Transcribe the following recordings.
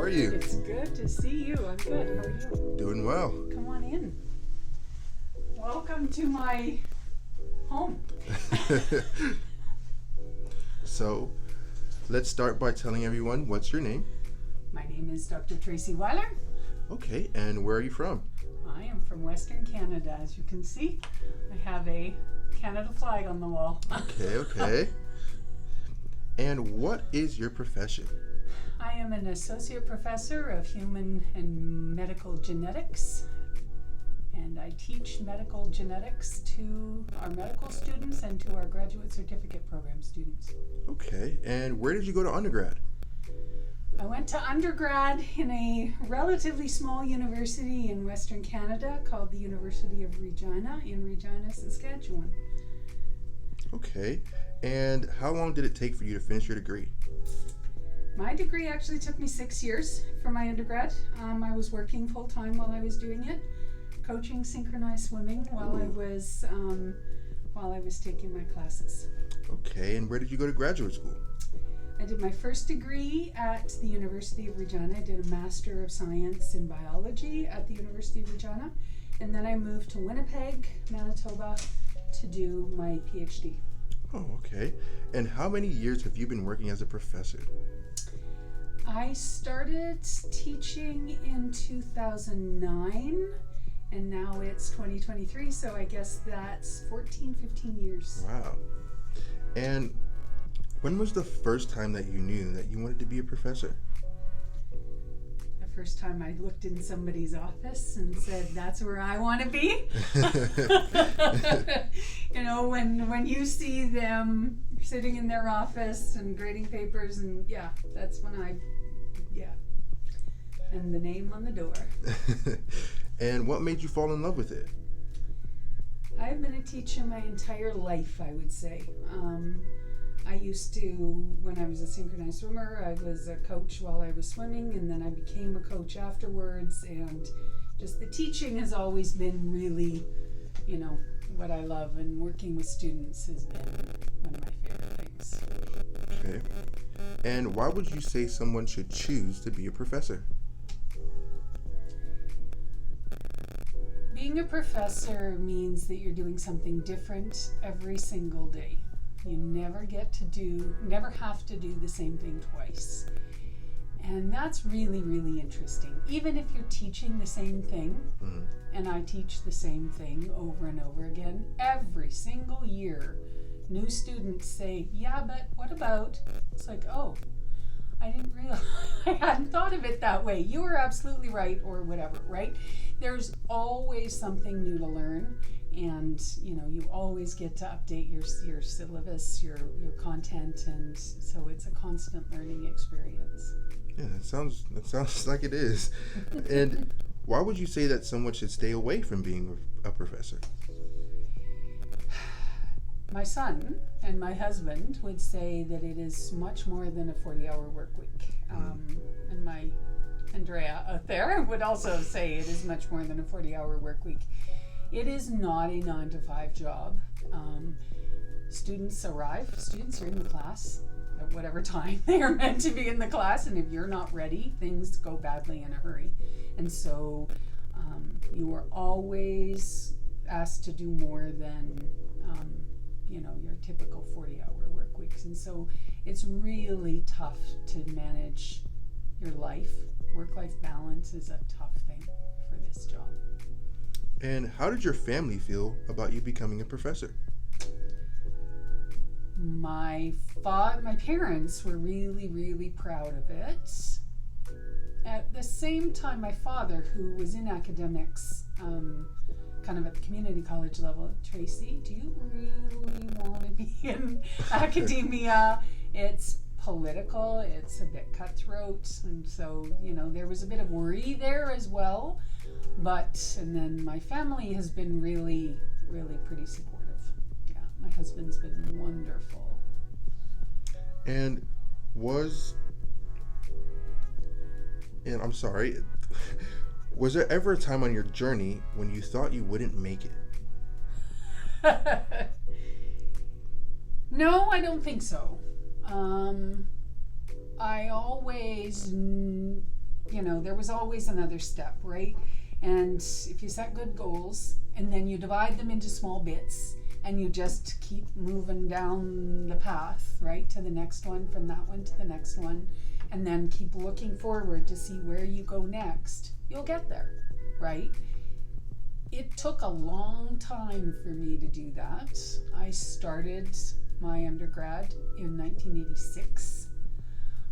are you? It's good to see you. I'm good. How are you? Doing well. Come on in. Welcome to my home. So, let's start by telling everyone what's your name. My name is Dr. Tracey Weiler. Okay, and where are you from? I am from Western Canada. As you can see, I have a Canada flag on the wall. Okay. And what is your profession? I am an associate professor of human and medical genetics, and I teach medical genetics to our medical students and to our graduate certificate program students. Okay, and where did you go to undergrad? I went to undergrad in a relatively small university in Western Canada called the University of Regina in Regina, Saskatchewan. Okay, and how long did it take for you to finish your degree? My degree actually took me 6 years for my undergrad. I was working full-time while I was doing it, coaching synchronized swimming while I was taking my classes. Okay, and where did you go to graduate school? I did my first degree at the University of Regina. I did a Master of Science in Biology at the University of Regina, and then I moved to Winnipeg, Manitoba to do my PhD. Oh, okay. And how many years have you been working as a professor? I started teaching in 2009, and now it's 2023, so I guess that's 15 years. Wow. And when was the first time that you knew that you wanted to be a professor? The first time I looked in somebody's office and said, that's where I want to be. You know, when you see them sitting in their office and grading papers, and that's when and the name on the door. And what made you fall in love with it? I've been a teacher my entire life, I would say. I used to, when I was a synchronized swimmer, I was a coach while I was swimming, and then I became a coach afterwards, and just the teaching has always been really, what I love, and working with students has been one of my favorite things. Okay. And why would you say someone should choose to be a professor? Being a professor means that you're doing something different every single day. You never have to do the same thing twice. And that's really, really interesting. Even if you're teaching the same thing, and I teach the same thing over and over again, every single year, new students say, yeah, but what about? It's like, oh, I didn't realize, I hadn't thought of it that way. You were absolutely right, or whatever, right? There's always something new to learn, and you always get to update your syllabus, your content, and so it's a constant learning experience. Yeah, that sounds like it is. And why would you say that someone should stay away from being a professor? My son and my husband would say that it is much more than a 40-hour work week. And my Andrea out there would also say it is much more than a 40-hour work week. It is not a 9-to-5 job. Students are in the class at whatever time they are meant to be in the class, and if you're not ready, things go badly in a hurry. And so you are always asked to do more than your typical 40-hour work weeks. And so it's really tough to manage your life. Work-life balance is a tough thing for this job. And how did your family feel about you becoming a professor? My parents were really, really proud of it. At the same time, my father, who was in academics, kind of at the community college level, Tracey, do you really want to be in academia? It's political, it's a bit cutthroat, and so, there was a bit of worry there as well. And then my family has been really, really pretty supportive. Yeah, my husband's been wonderful. And I'm sorry, was there ever a time on your journey when you thought you wouldn't make it? No, I don't think so. I always there was always another step, right? And if you set good goals and then you divide them into small bits and you just keep moving down the path, right, to the next one, from that one to the next one, and then keep looking forward to see where you go next, you'll get there, right? It took a long time for me to do that. I started my undergrad in 1986.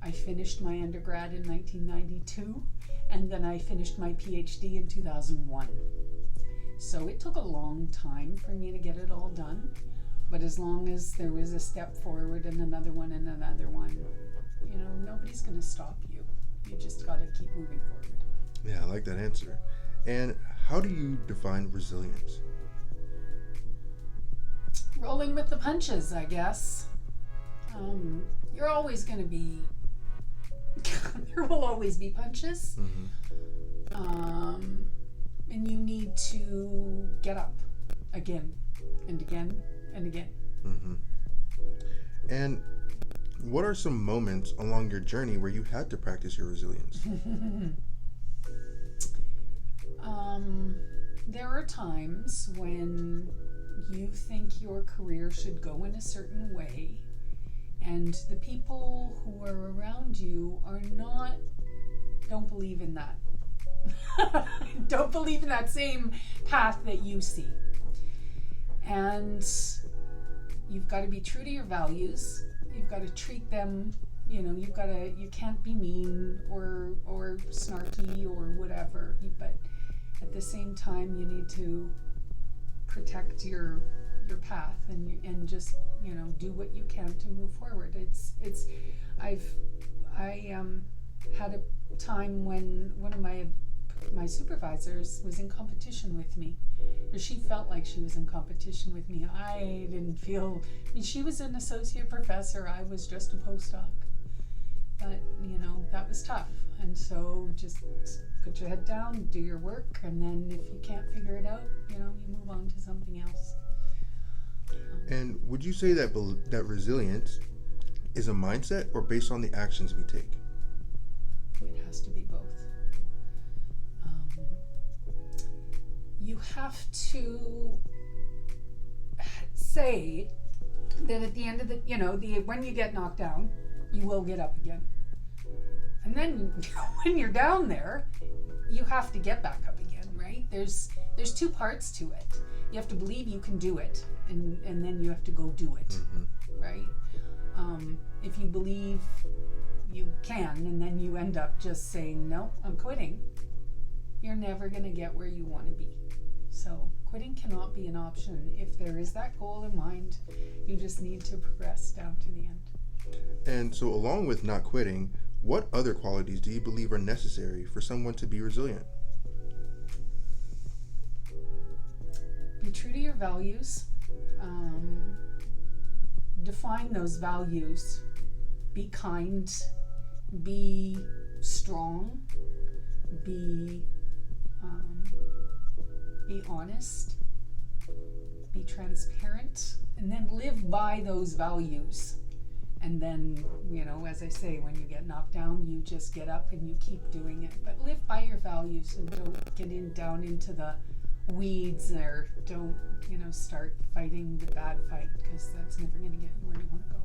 I finished my undergrad in 1992, and then I finished my PhD in 2001. So it took a long time for me to get it all done, but as long as there was a step forward and another one, nobody's going to stop you. You just got to keep moving forward. Yeah, I like that answer. And how do you define resilience? Rolling with the punches, I guess. You're always going to be there will always be punches. And you need to get up again and again and again. And what are some moments along your journey where you had to practice your resilience? There are times when you think your career should go in a certain way, and the people who are around you don't believe in that. Don't believe in that same path that you see. And you've got to be true to your values. You've got to treat them, you can't be mean or snarky or whatever. But at the same time, you need to protect your path and just do what you can to move forward. I had a time when one of my supervisors was in competition with me, or she felt like she was in competition with me. I didn't feel. She was an associate professor. I was just a postdoc. But that was tough. And so just put your head down, do your work, and then if you can't figure it out, you move on to something else. And would you say that resilience is a mindset or based on the actions we take? It has to be both. You have to say that at the end of when you get knocked down, you will get up again. And then when you're down there, you have to get back up again, right? There's two parts to it. You have to believe you can do it, and then you have to go do it, right? If you believe you can, and then you end up just saying, no, I'm quitting, you're never going to get where you want to be. So quitting cannot be an option. If there is that goal in mind, you just need to progress down to the end. And so along with not quitting, what other qualities do you believe are necessary for someone to be resilient? Be true to your values. Define those values. Be kind. Be strong. Be honest. Be transparent. And then live by those values. And then, as I say, when you get knocked down, you just get up and you keep doing it. But live by your values and don't get down into the weeds, or don't, start fighting the bad fight, because that's never going to get you where you want to go.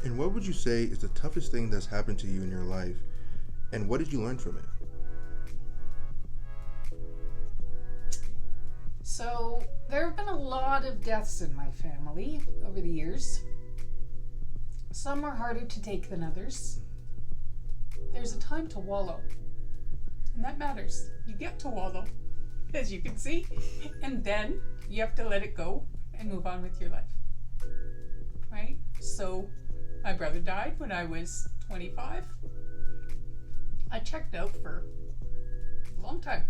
And what would you say is the toughest thing that's happened to you in your life, and what did you learn from it? So there have been a lot of deaths in my family over the years. Some are harder to take than others. There's a time to wallow, and that matters. You get to wallow, as you can see, and then you have to let it go and move on with your life, right? So my brother died when I was 25. I checked out for a long time,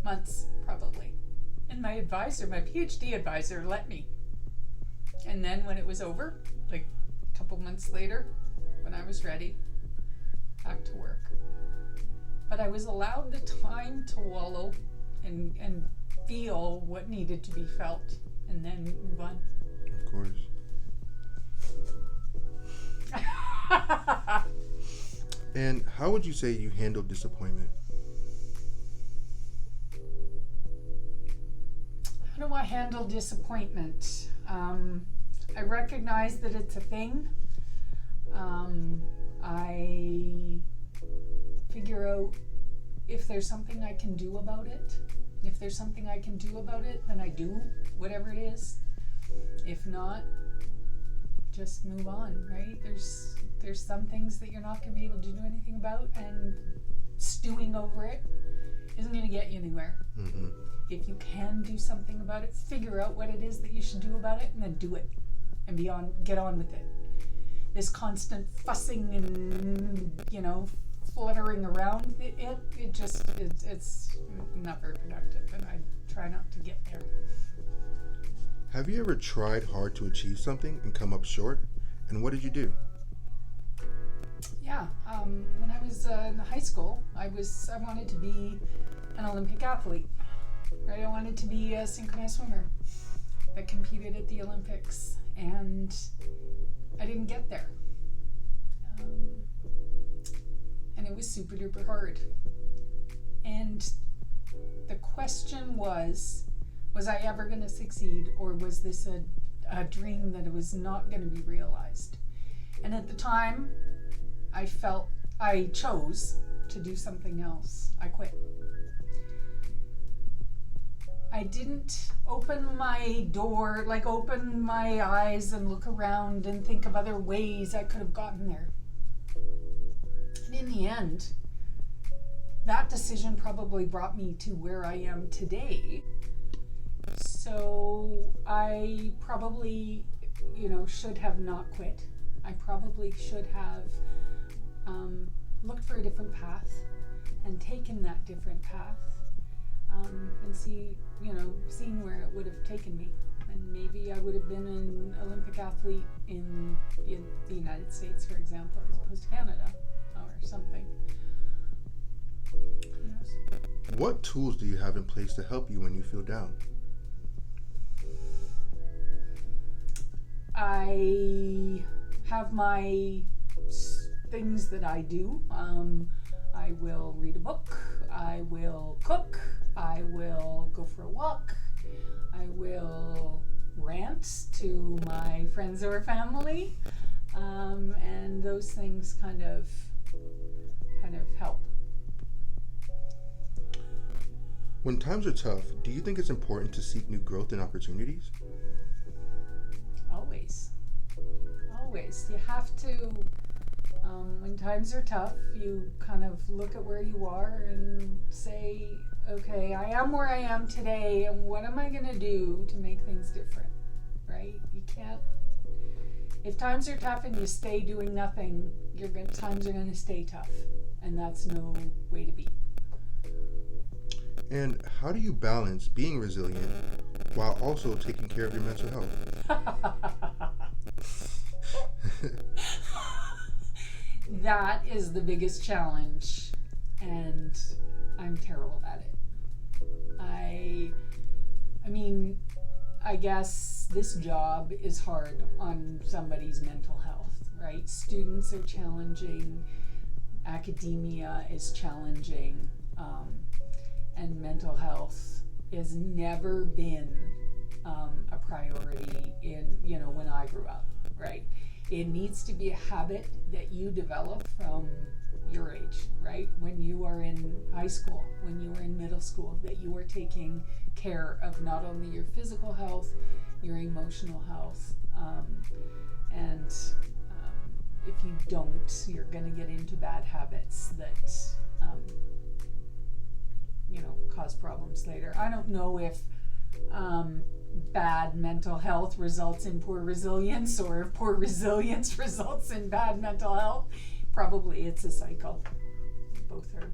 months probably, and my PhD advisor let me. And then when it was over, like a couple months later, when I was ready, back to work. But I was allowed the time to wallow and feel what needed to be felt, and then move on. Of course. And how would you say you handled disappointment? How do I handle disappointment? I recognize that it's a thing. I figure out if there's something I can do about it. If there's something I can do about it, then I do whatever it is. If not, just move on, right? There's some things that you're not going to be able to do anything about, and stewing over it isn't going to get you anywhere. Mm-hmm. If you can do something about it, figure out what it is that you should do about it, and then do it, and get on with it. This constant fussing and fluttering around it's not very productive, and I try not to get there. Have you ever tried hard to achieve something and come up short? And what did you do? Yeah, when I was in high school, I wanted to be an Olympic athlete. Right, I wanted to be a synchronized swimmer that competed at the Olympics, and I didn't get there. And it was super duper hard. And the question was I ever going to succeed, or was this a dream that it was not going to be realized? And at the time, I chose to do something else. I quit. I didn't open my door, open my eyes and look around and think of other ways I could have gotten there. And in the end, that decision probably brought me to where I am today. So I probably, should have not quit. I probably should have looked for a different path and taken that different path, and seeing where it would have taken me. And maybe I would have been an Olympic athlete in the United States, for example, as opposed to Canada or something. Who knows? What tools do you have in place to help you when you feel down? I have my things that I do. I will read a book. I will cook. I will go for a walk. I will rant to my friends or family. And those things kind of help. When times are tough, do you think it's important to seek new growth and opportunities? Always. You have to, when times are tough, you kind of look at where you are and say, okay, I am where I am today, and what am I going to do to make things different, right? You can't, if times are tough and you stay doing nothing, times are going to stay tough, and that's no way to be. And how do you balance being resilient while also taking care of your mental health? That is the biggest challenge, and I'm terrible at it. I guess this job is hard on somebody's mental health, right? Students are challenging, academia is challenging, and mental health has never been a priority when I grew up, right? It needs to be a habit that you develop from your age, right? When you are in high school, when you are in middle school, that you are taking care of not only your physical health, your emotional health, and if you don't, you're going to get into bad habits that cause problems later. I don't know if bad mental health results in poor resilience, or if poor resilience results in bad mental health. Probably it's a cycle. Both are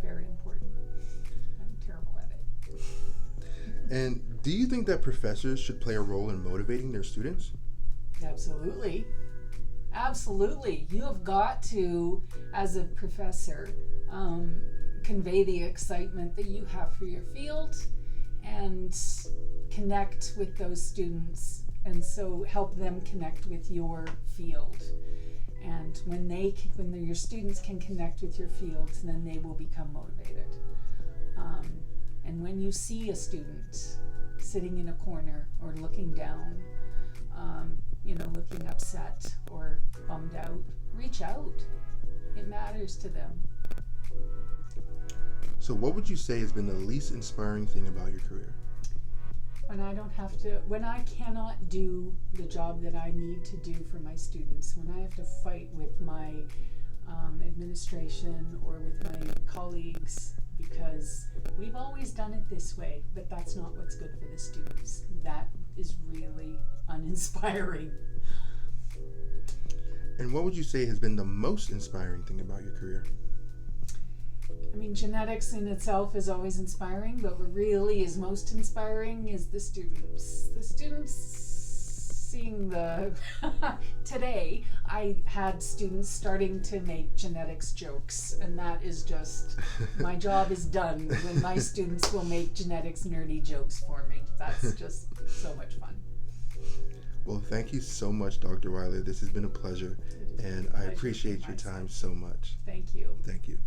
very important. I'm terrible at it. And do you think that professors should play a role in motivating their students? Absolutely. You have got to, as a professor, convey the excitement that you have for your field and connect with those students, and so help them connect with your field. And when your students can connect with your field, then they will become motivated. And when you see a student sitting in a corner or looking down, looking upset or bummed out, reach out. It matters to them. So what would you say has been the least inspiring thing about your career? When I cannot do the job that I need to do for my students, when I have to fight with my administration or with my colleagues, because we've always done it this way, but that's not what's good for the students. That is really uninspiring. And what would you say has been the most inspiring thing about your career? I mean, genetics in itself is always inspiring, but what really is most inspiring is the students. The students seeing today, I had students starting to make genetics jokes, and that is just, my job is done when my students will make genetics nerdy jokes for me. That's just so much fun. Well, thank you so much, Dr. Weiler. This has been a pleasure, and I appreciate your time so much. Thank you. Thank you.